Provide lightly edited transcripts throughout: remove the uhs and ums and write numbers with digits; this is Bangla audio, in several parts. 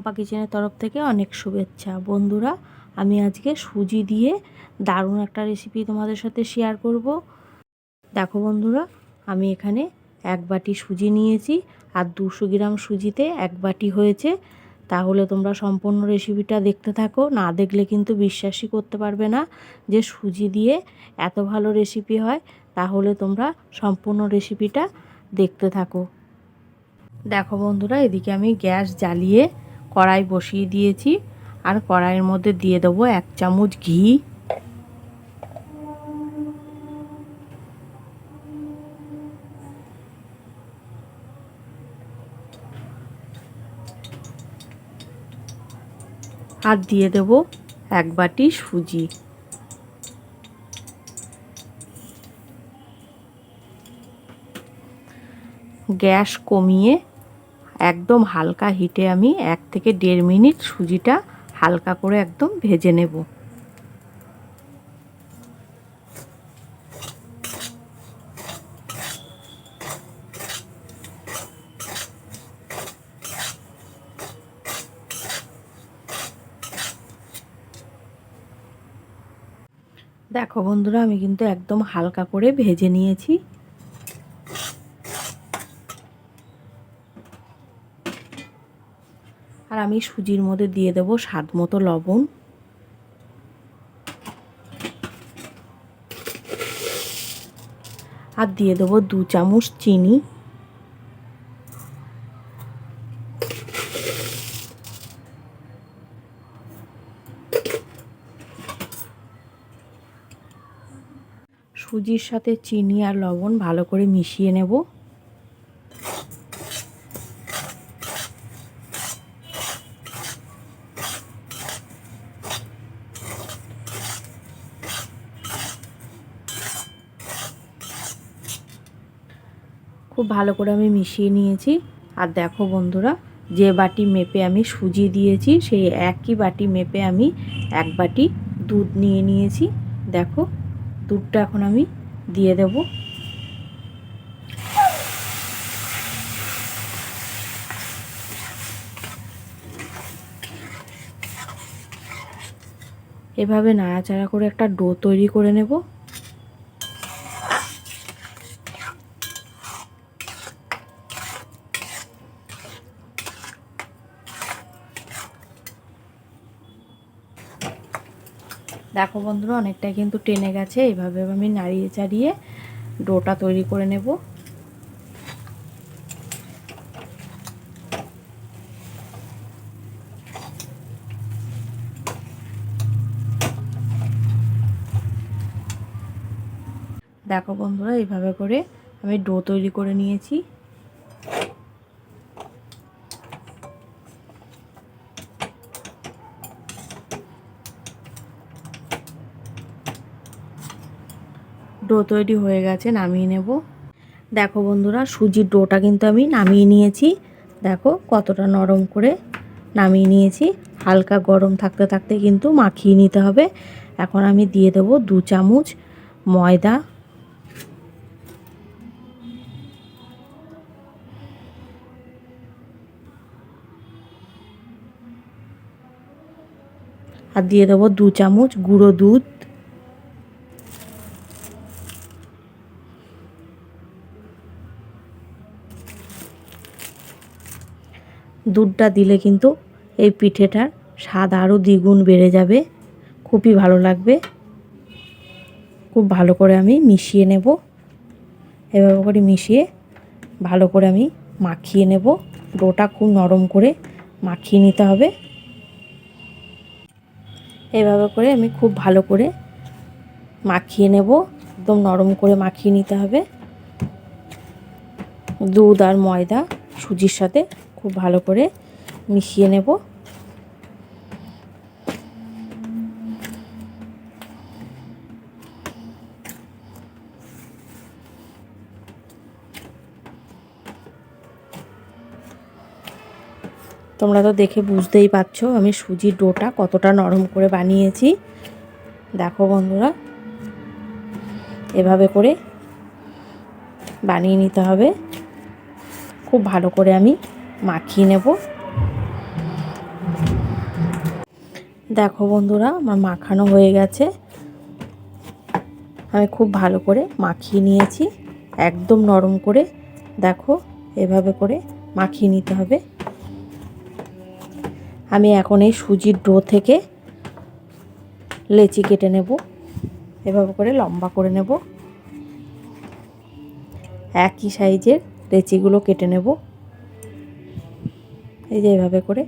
পম্পা কিচেনের তরফ থেকে অনেক শুভেচ্ছা। বন্ধুরা, আমি আজকে সুজি দিয়ে দারুণ একটা রেসিপি তোমাদের সাথে শেয়ার করব। দেখো বন্ধুরা, আমি এখানে 1 বাটি সুজি নিয়েছি আর 200 গ্রাম সুজিতে 1 বাটি হয়েছে। তাহলে তোমরা সম্পূর্ণ রেসিপিটা দেখতে থাকো, না দেখলে কিন্তু বিশ্বাসই করতে পারবে না যে সুজি দিয়ে এত ভালো রেসিপি হয়। তাহলে তোমরা সম্পূর্ণ রেসিপিটা দেখতে থাকো। দেখো বন্ধুরা, এদিকে আমি গ্যাস জ্বালিয়ে কড়াই বসিয়ে দিয়েছি আর কড়াইয়ের মধ্যে দিয়ে দেবো 1 চামচ ঘি। আর দিয়ে দেব 1 বাটি সুজি। গ্যাস কমিয়ে একদম হালকা হিটে আমি 1 থেকে 1.5 মিনিট সুজিটা হালকা করে একদম ভেজে নেব। দেখো বন্ধুরা, আমি কিন্তু একদম হালকা করে ভেজে নিয়েছি। আর আমি সুজির মধ্যে দিয়ে দেব স্বাদ মতো লবণ। আর দিয়ে দেবো 2 চামচ চিনি। সুজির সাথে চিনি আর লবণ ভালো করে মিশিয়ে নেব। খুব ভালো করে আমি মিশিয়ে নিয়েছি। আর দেখো বন্ধুরা, যে বাটি মেপে আমি সুজি দিয়েছি সেই একই বাটি মেপে আমি 1 বাটি দুধ নিয়ে নিয়েছি। দেখো, দুধটা এখন আমি দিয়ে দেব। এভাবে নাড়াচাড়া করে একটা ডো তৈরি করে নেব। দেখো বন্ধুরা, অনেকটাই কিন্তু টেনে গেছে। এভাবে আমি নাড়িয়ে চাড়িয়ে ডোটা তৈরি করে নেব। দেখো বন্ধুরা, এইভাবে করে আমি ডো তৈরি করে নিয়েছি। ডো তৈরি হয়ে গেছে, নামিয়ে নেব। দেখো বন্ধুরা, সুজির ডোটা কিন্তু আমি নামিয়ে নিয়েছি। দেখো কতটা নরম করে নামিয়ে নিয়েছি। হালকা গরম থাকতে থাকতে কিন্তু মাখিয়ে নিতে হবে। এখন আমি দিয়ে দেব 2 চামচ ময়দা। আর দিয়ে দেবো 2 চামচ গুঁড়ো দুধ। দুধটা দিলে কিন্তু এই পিঠেটার স্বাদ আরও দ্বিগুণ বেড়ে যাবে, খুবই ভালো লাগবে। খুব ভালো করে আমি মিশিয়ে নেব। এভাবে করে মিশিয়ে ভালো করে আমি মাখিয়ে নেব। ডোটা খুব নরম করে মাখিয়ে নিতে হবে। এভাবে করে আমি খুব ভালো করে মাখিয়ে নেব। একদম নরম করে মাখিয়ে নিতে হবে। দুধ আর ময়দা সুজির সাথে খুব ভালো করে মিশিয়ে নেব। তোমরা তো দেখে বুঝতেই পারছো আমি সুজির ডোটা কতটা নরম করে বানিয়েছি। দেখো বন্ধুরা, এভাবে করে বানিয়ে নিতে হবে। খুব ভালো করে আমি মাখিয়ে নেব। দেখো বন্ধুরা, আমার মাখানো হয়ে গেছে। আমি খুব ভালো করে মাখিয়ে নিয়েছি, একদম নরম করে। দেখো, এভাবে করে মাখিয়ে নিতে হবে। আমি এখন এই সুজির ডো থেকে লেচি কেটে নেব, এভাবে করে লম্বা করে নেব। একই সাইজের লেচিগুলো কেটে নেব, এই যে এভাবে করে।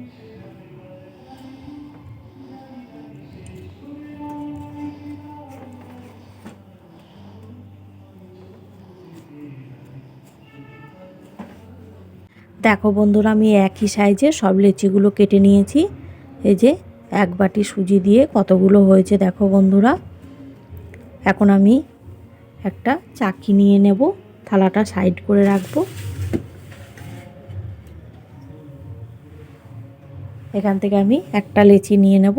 দেখো বন্ধুরা, আমি একই সাইজে সব লেচিগুলো কেটে নিয়েছি। এই যে এক বাটি সুজি দিয়ে কতগুলো হয়েছে দেখো বন্ধুরা। এখন আমি একটা চাকি নিয়ে নেব, থালাটা সাইড করে রাখবো। এখান থেকে আমি একটা লেচি নিয়ে নেব,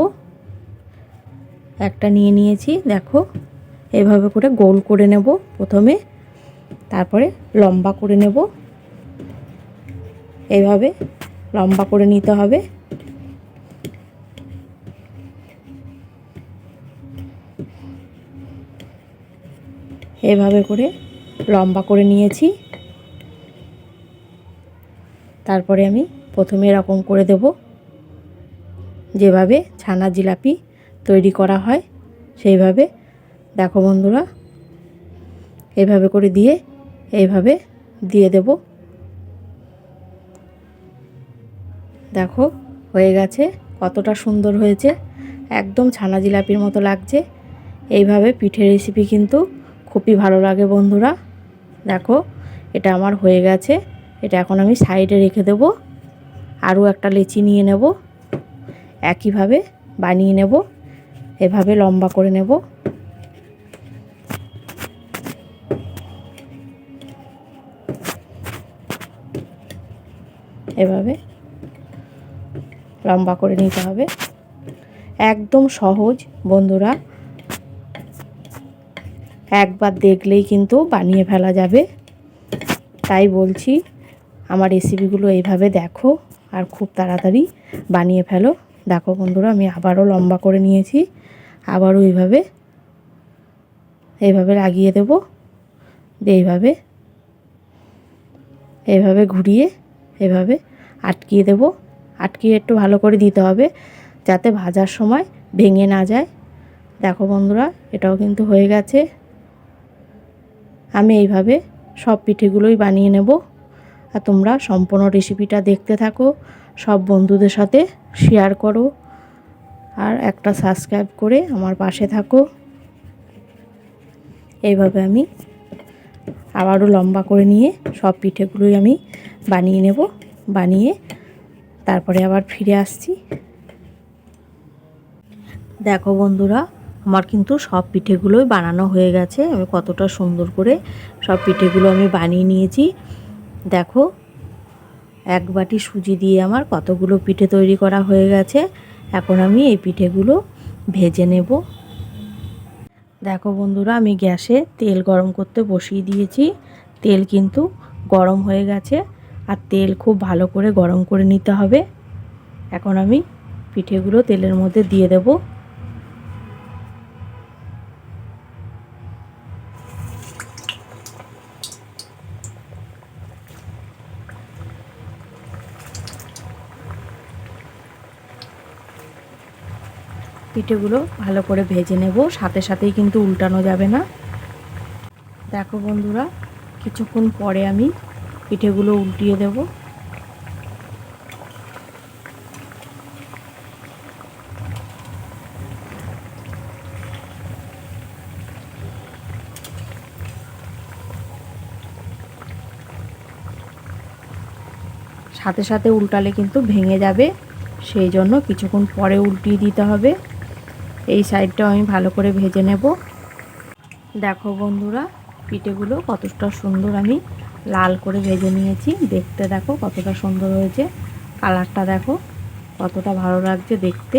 একটা নিয়ে নিয়েছি। দেখো, এভাবে করে গোল করে নেব প্রথমে, তারপরে লম্বা করে নেব। এইভাবে লম্বা করে নিতে হবে। এভাবে করে লম্বা করে নিয়েছি। তারপরে আমি প্রথমে এরকম করে দেব, যেভাবে ছানা জিলাপি তৈরি করা হয় সেইভাবে। দেখো বন্ধুরা, এইভাবে করে দিয়ে এইভাবে দিয়ে দেব। দেখো, হয়ে গেছে, কতটা সুন্দর হয়েছে, একদম ছানা জিলাপির মতো লাগছে। এইভাবে পিঠের রেসিপি কিন্তু খুবই ভালো লাগে বন্ধুরা। দেখো, এটা আমার হয়ে গেছে। এটা এখন আমি সাইডে রেখে দেব। আরও একটা লেচি নিয়ে নেব, একইভাবে বানিয়ে নেব, এভাবে লম্বা করে নেব। এভাবে লম্বা করে নিতে হবে। একদম সহজ বন্ধুরা, একবার দেখলেই কিন্তু বানিয়ে ফেলা যাবে। তাই বলছি, আমার রেসিপিগুলো এইভাবে দেখো আর খুব তাড়াতাড়ি বানিয়ে ফেলো। দেখো বন্ধুরা, আমি আবারও লম্বা করে নিয়েছি, আবারও এইভাবে লাগিয়ে দেব। এইভাবে ঘুরিয়ে এভাবে আটকিয়ে দেব। আটকিয়ে একটু ভালো করে দিতে হবে, যাতে ভাজার সময় ভেঙে না যায়। দেখো বন্ধুরা, এটাও কিন্তু হয়ে গেছে। আমি এইভাবে সব পিঠেগুলোই বানিয়ে নেব। আর তোমরা সম্পূর্ণ রেসিপিটা দেখতে থাকো, সব বন্ধুদের সাথে শেয়ার করো, আর একটা সাবস্ক্রাইব করে আমার পাশে থাকো। এইভাবে আমি আবারও লম্বা করে নিয়ে সব পিঠেগুলোই আমি বানিয়ে নেব। বানিয়ে তারপরে আবার ফিরে আসছি। দেখো বন্ধুরা, আমার কিন্তু সব পিঠেগুলোই বানানো হয়ে গেছে। আমি কতটা সুন্দর করে সব পিঠেগুলো আমি বানিয়ে নিয়েছি। দেখো, এক বাটি সুজি দিয়ে আমার কতগুলো পিঠে তৈরি করা হয়ে গেছে। এখন আমি এই পিঠেগুলো ভেজে নেব। দেখো বন্ধুরা, আমি গ্যাসে তেল গরম করতে বসিয়ে দিয়েছি। তেল কিন্তু গরম হয়ে গেছে, আর তেল খুব ভালো করে গরম করে নিতে হবে। এখন আমি পিঠেগুলো তেলের মধ্যে দিয়ে দেব। পিঠেগুলো ভালো করে ভেজে নেব, সাথে সাথেই কিন্তু উল্টানো যাবে না। দেখো বন্ধুরা, কিছুক্ষণ পরে আমি পিঠেগুলো উল্টিয়ে দেব। সাথে সাথে উল্টালে কিন্তু ভেঙে যাবে, সেই জন্য কিছুক্ষণ পরে উল্টিয়ে দিতে হবে। এই সাইডটাও আমি ভালো করে ভেজে নেব। দেখো বন্ধুরা, পিঠেগুলো কতটা সুন্দর আমি লাল করে ভেজে নিয়েছি। দেখতে দেখো কতটা সুন্দর হয়েছে, কালারটা দেখো কতটা ভালো লাগছে দেখতে।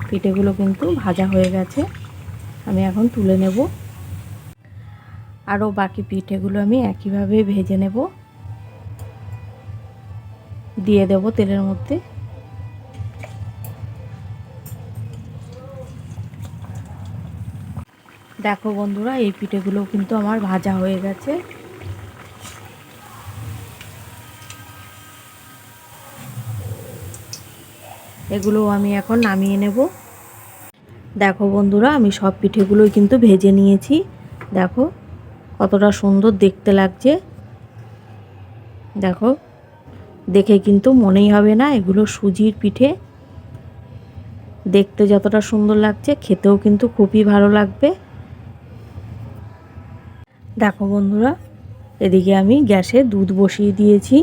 পিঠেগুলো কিন্তু ভাজা হয়ে গেছে, আমি এখন তুলে নেব। আরও বাকি পিঠেগুলো আমি একইভাবে ভেজে নেব, দিয়ে দেব তেলের মধ্যে। দেখো বন্ধুরা, এই পিঠেগুলো কিন্তু আমার ভাজা হয়ে গেছে। এগুলো আমি এখন নামিয়ে নেব। দেখো বন্ধুরা, আমি সব পিঠেগুলোই কিন্তু ভেজে নিয়েছি। দেখো কতটা সুন্দর দেখতে লাগছে। দেখো, দেখে কিন্তু মনেই হবে না এগুলো সুজির পিঠে। দেখতে যতটা সুন্দর লাগছে, খেতেও কিন্তু খুবই ভালো লাগবে। দেখো বন্ধুরা, এদিকে আমি গ্যাসে দুধ বসিয়ে দিয়েছি।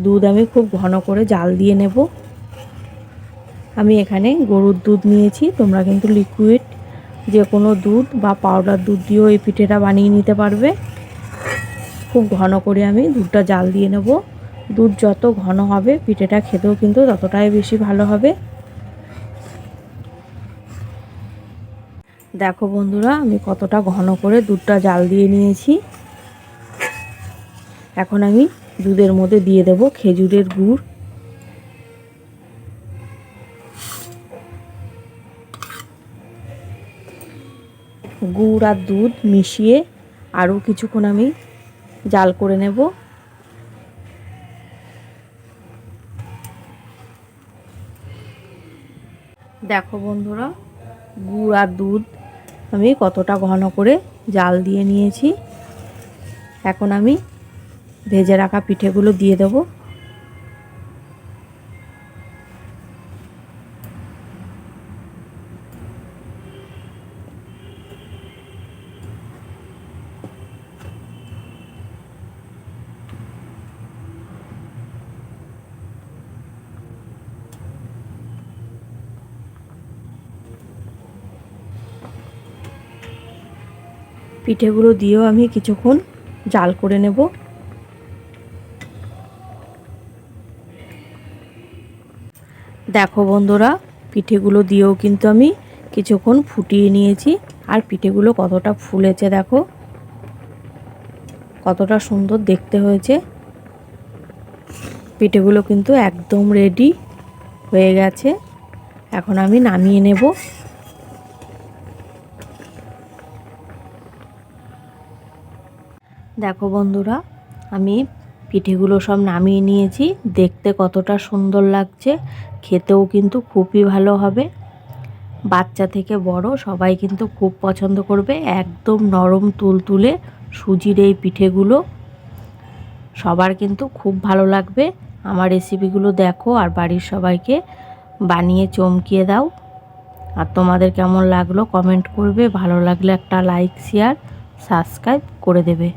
দুধ আমি খুব ঘন করে জাল দিয়ে নেব। আমি এখানে গরুর দুধ নিয়েছি, তোমরা কিন্তু লিকুইড যে কোনো দুধ বা পাউডার দুধ দিয়েও এই পিঠেটা বানিয়ে নিতে পারবে। খুব ঘন করে আমি দুধটা জাল দিয়ে নেব। দুধ যত ঘন হবে পিঠেটা খেতেও কিন্তু ততটাই বেশি ভালো হবে। দেখো বন্ধুরা, আমি কতটা ঘন করে দুধটা জাল দিয়ে নিয়েছি। এখন আমি দুধের মধ্যে দিয়ে দেব খেজুরের গুড়। গুড় আর দুধ মিশিয়ে আরও কিছুক্ষণ আমি জাল করে নেব। দেখো বন্ধুরা, গুড় আর দুধ আমি কতটা ঘন করে জাল দিয়ে নিয়েছি। এখন আমি ভেজে রাখা পিঠেগুলো দিয়ে দেব। পিঠেগুলো দিয়েও আমি কিছুক্ষণ জাল করে নেব। দেখো বন্ধুরা, পিঠেগুলো দিয়েও কিন্তু আমি কিছুক্ষণ ফুটিয়ে নিয়েছি। আর পিঠেগুলো কতটা ফুলেছে দেখো, কতটা সুন্দর দেখতে হয়েছে। পিঠেগুলো কিন্তু একদম রেডি হয়ে গেছে। এখন আমি নামিয়ে নেব। দেখো বন্ধুরা, আমি পিঠেগুলো সব নামিয়ে নিয়েছি। দেখতে কতটা সুন্দর লাগছে, খেতেও কিন্তু খুবই ভালো হবে। বাচ্চা থেকে বড় সবাই কিন্তু খুব পছন্দ করবে। একদম নরম তুলতুলে সুজির এই পিঠেগুলো সবার কিন্তু খুব ভালো লাগবে। আমার রেসিপিগুলো দেখো আর বাড়ির সবাইকে বানিয়ে চমকিয়ে দাও। আর তোমাদের কেমন লাগলো কমেন্ট করবে। ভালো লাগলে একটা লাইক, শেয়ার, সাবস্ক্রাইব করে দেবে।